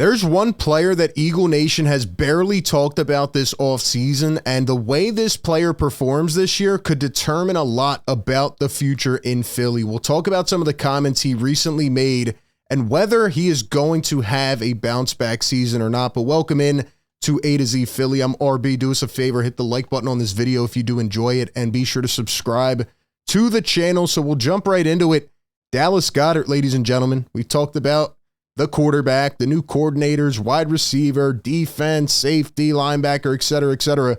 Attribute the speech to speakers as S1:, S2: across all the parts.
S1: There's one player that Eagle Nation has barely talked about this offseason, and the way this player performs this year could determine a lot about the future in Philly. We'll talk about some of the comments he recently made and whether he is going to have a bounce back season or not. But welcome in to A to Z Philly. I'm RB. Do us a favor, hit the like button on this video if you do enjoy it, and be sure to subscribe to the channel. So we'll jump right into it. Dallas Goedert, ladies and gentlemen. We talked about the quarterback, the new coordinators, wide receiver, defense, safety, linebacker, et cetera, et cetera.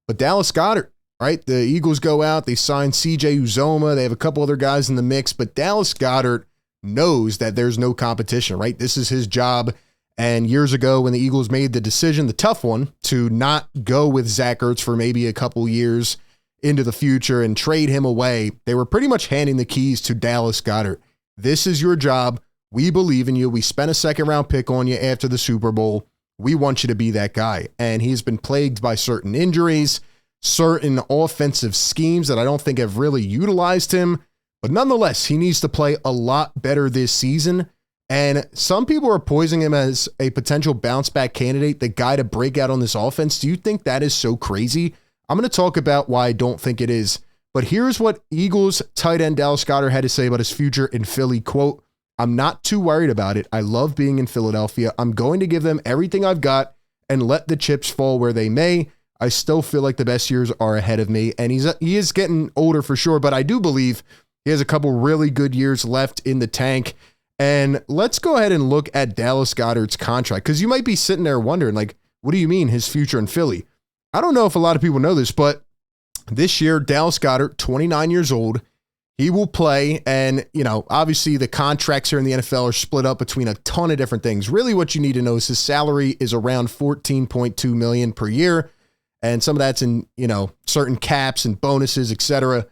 S1: But Dallas Goedert, right? The Eagles go out, they sign CJ Uzoma, they have a couple other guys in the mix, but Dallas Goedert knows that there's no competition, right? This is his job. And years ago when the Eagles made the decision, the tough one, to not go with Zach Ertz for maybe a couple years into the future and trade him away, they were pretty much handing the keys to Dallas Goedert. This is your job. We believe in you. We spent a second-round pick on you after the Super Bowl. We want you to be that guy. And he's been plagued by certain injuries, certain offensive schemes that I don't think have really utilized him. But nonetheless, he needs to play a lot better this season. And some people are poising him as a potential bounce-back candidate, the guy to break out on this offense. Do you think that is so crazy? I'm going to talk about why I don't think it is. But here's what Eagles tight end Dallas Goedert had to say about his future in Philly. Quote, "I'm not too worried about it. I love being in Philadelphia. I'm going to give them everything I've got and let the chips fall where they may. I still feel like the best years are ahead of me." And he is getting older for sure, but I do believe he has a couple really good years left in the tank. And let's go ahead and look at Dallas Goedert's contract, because you might be sitting there wondering, like, what do you mean his future in Philly? I don't know if a lot of people know this, but this year, Dallas Goedert, 29 years old, he will play, and, you know, obviously the contracts here in the NFL are split up between a ton of different things. Really what you need to know is his salary is around $14.2 million per year, and some of that's in, you know, certain caps and bonuses, etc.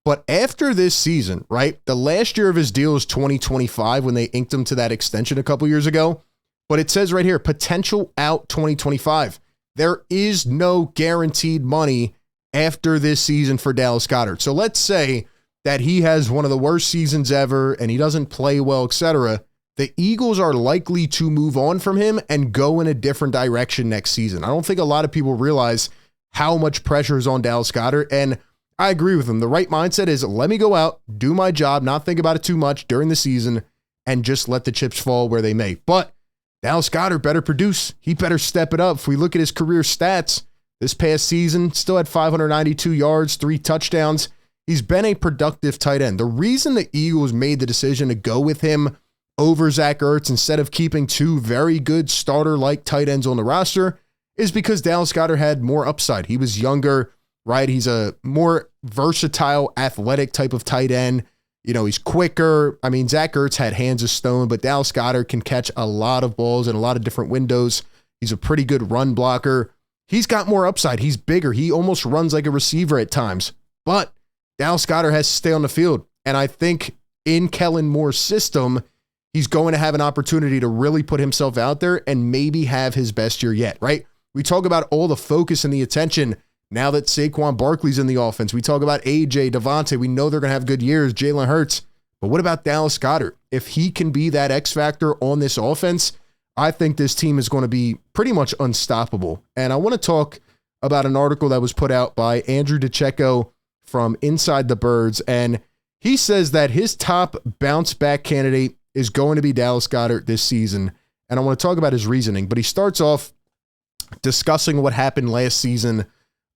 S1: But after this season, right, the last year of his deal is 2025 when they inked him to that extension a couple years ago. But it says right here, potential out 2025. There is no guaranteed money after this season for Dallas Goedert. So let's say that he has one of the worst seasons ever and he doesn't play well, etc. The Eagles are likely to move on from him and go in a different direction next season. I don't think a lot of people realize how much pressure is on Dallas Goedert, and I agree with him. The right mindset is, let me go out, do my job, not think about it too much during the season, and just let the chips fall where they may. But Dallas Goedert better produce. He better step it up. If we look at his career stats, this past season, still had 592 yards, 3 touchdowns. He's been a productive tight end. The reason the Eagles made the decision to go with him over Zach Ertz instead of keeping 2 very good starter-like tight ends on the roster is because Dallas Goedert had more upside. He was younger, right? He's a more versatile, athletic type of tight end. You know, he's quicker. I mean, Zach Ertz had hands of stone, but Dallas Goedert can catch a lot of balls in a lot of different windows. He's a pretty good run blocker. He's got more upside. He's bigger. He almost runs like a receiver at times. But Dallas Goedert has to stay on the field. And I think in Kellen Moore's system, he's going to have an opportunity to really put himself out there and maybe have his best year yet, right? We talk about all the focus and the attention now that Saquon Barkley's in the offense. We talk about AJ, Devontae. We know they're going to have good years, Jalen Hurts. But what about Dallas Goedert? If he can be that X factor on this offense, I think this team is going to be pretty much unstoppable. And I want to talk about an article that was put out by Andrew DeCecco from Inside the Birds. And he says that his top bounce back candidate is going to be Dallas Goedert this season. And I want to talk about his reasoning. But he starts off discussing what happened last season.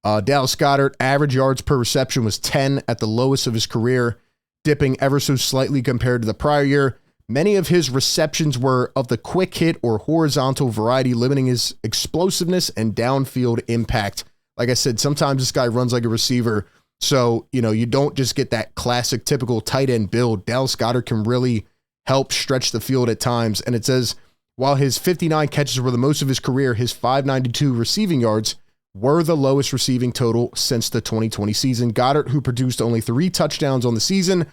S1: Dallas Goedert, average yards per reception was 10 at the lowest of his career, dipping ever so slightly compared to the prior year. Many of his receptions were of the quick hit or horizontal variety, limiting his explosiveness and downfield impact. Like I said, sometimes this guy runs like a receiver. So, you know, you don't just get that classic, typical tight end build. Dallas Goedert can really help stretch the field at times. And it says, while his 59 catches were the most of his career, his 592 receiving yards were the lowest receiving total since the 2020 season. Goedert, who produced only 3 touchdowns on the season,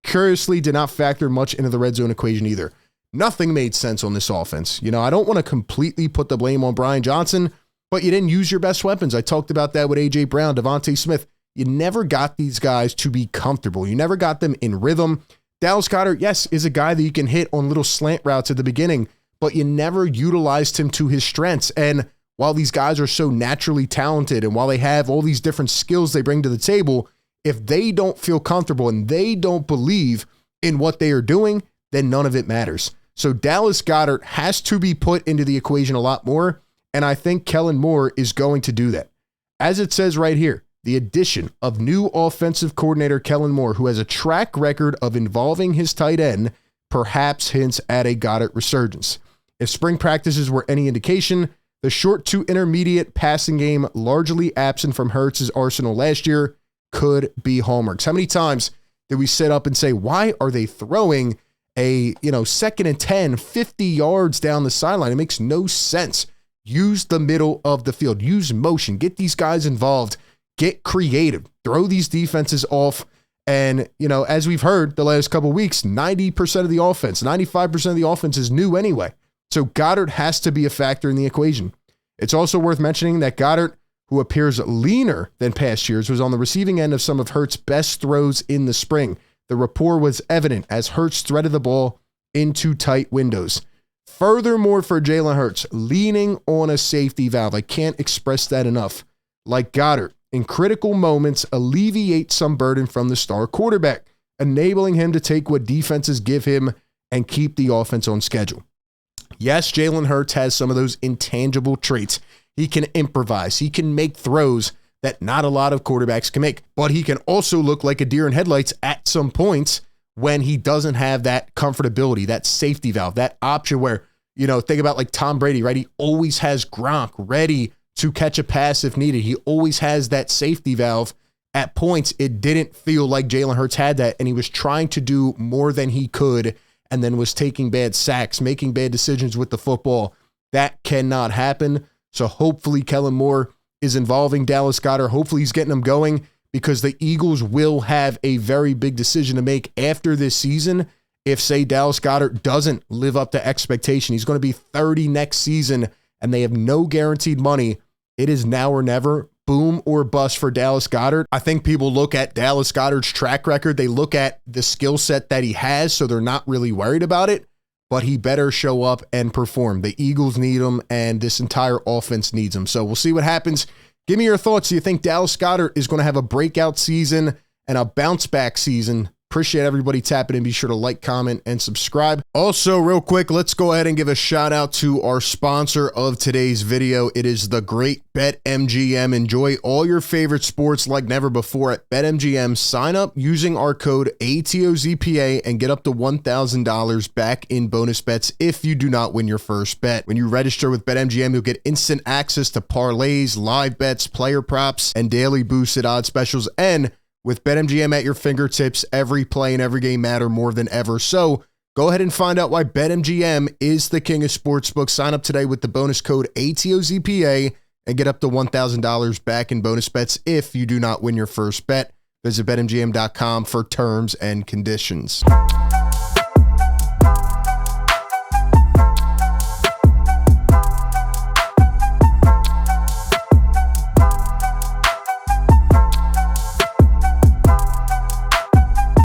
S1: curiously did not factor much into the red zone equation either. Nothing made sense on this offense. You know, I don't want to completely put the blame on Brian Johnson, but you didn't use your best weapons. I talked about that with A.J. Brown, Devontae Smith. You never got these guys to be comfortable. You never got them in rhythm. Dallas Goedert, yes, is a guy that you can hit on little slant routes at the beginning, but you never utilized him to his strengths. And while these guys are so naturally talented and while they have all these different skills they bring to the table, if they don't feel comfortable and they don't believe in what they are doing, then none of it matters. So Dallas Goedert has to be put into the equation a lot more, and I think Kellen Moore is going to do that. As it says right here, the addition of new offensive coordinator Kellen Moore, who has a track record of involving his tight end, perhaps hints at a Goedert resurgence. If spring practices were any indication, the short to intermediate passing game, largely absent from Hurts's arsenal last year, could be hallmarks. How many times did we sit up and say, why are they throwing a 2nd and 10, 50 yards down the sideline? It makes no sense. Use the middle of the field. Use motion. Get these guys involved. Get creative. Throw these defenses off. And, as we've heard the last couple of weeks, 90% of the offense, 95% of the offense is new anyway. So Goedert has to be a factor in the equation. It's also worth mentioning that Goedert, who appears leaner than past years, was on the receiving end of some of Hurts' best throws in the spring. The rapport was evident as Hurts threaded the ball into tight windows. Furthermore, for Jalen Hurts, leaning on a safety valve, I can't express that enough. Like Goedert, in critical moments, alleviate some burden from the star quarterback, enabling him to take what defenses give him and keep the offense on schedule. Yes, Jalen Hurts has some of those intangible traits. He can improvise. He can make throws that not a lot of quarterbacks can make, but he can also look like a deer in headlights at some points when he doesn't have that comfortability, that safety valve, that option where, think about like Tom Brady, right? He always has Gronk ready to catch a pass if needed. He always has that safety valve. At points, it didn't feel like Jalen Hurts had that, and he was trying to do more than he could and then was taking bad sacks, making bad decisions with the football. That cannot happen. So hopefully Kellen Moore is involving Dallas Goedert. Hopefully he's getting them going, because the Eagles will have a very big decision to make after this season. If, say, Dallas Goedert doesn't live up to expectation, he's going to be 30 next season, and they have no guaranteed money. It is now or never, boom or bust for Dallas Goedert. I think people look at Dallas Goedert's track record. They look at the skill set that he has, so they're not really worried about it, but he better show up and perform. The Eagles need him, and this entire offense needs him. So we'll see what happens. Give me your thoughts. Do you think Dallas Goedert is going to have a breakout season and a bounce back season? Appreciate everybody tapping in. Be sure to like, comment, and subscribe. Also, real quick, let's go ahead and give a shout out to our sponsor of today's video. It is the great BetMGM. Enjoy all your favorite sports like never before at BetMGM. Sign up using our code ATOZPA and get up to $1,000 back in bonus bets if you do not win your first bet. When you register with BetMGM, you'll get instant access to parlays, live bets, player props, and daily boosted odds specials. And with BetMGM at your fingertips, every play and every game matter more than ever. So go ahead and find out why BetMGM is the king of sportsbooks. Sign up today with the bonus code ATOZPA and get up to $1,000 back in bonus bets if you do not win your first bet. Visit BetMGM.com for terms and conditions.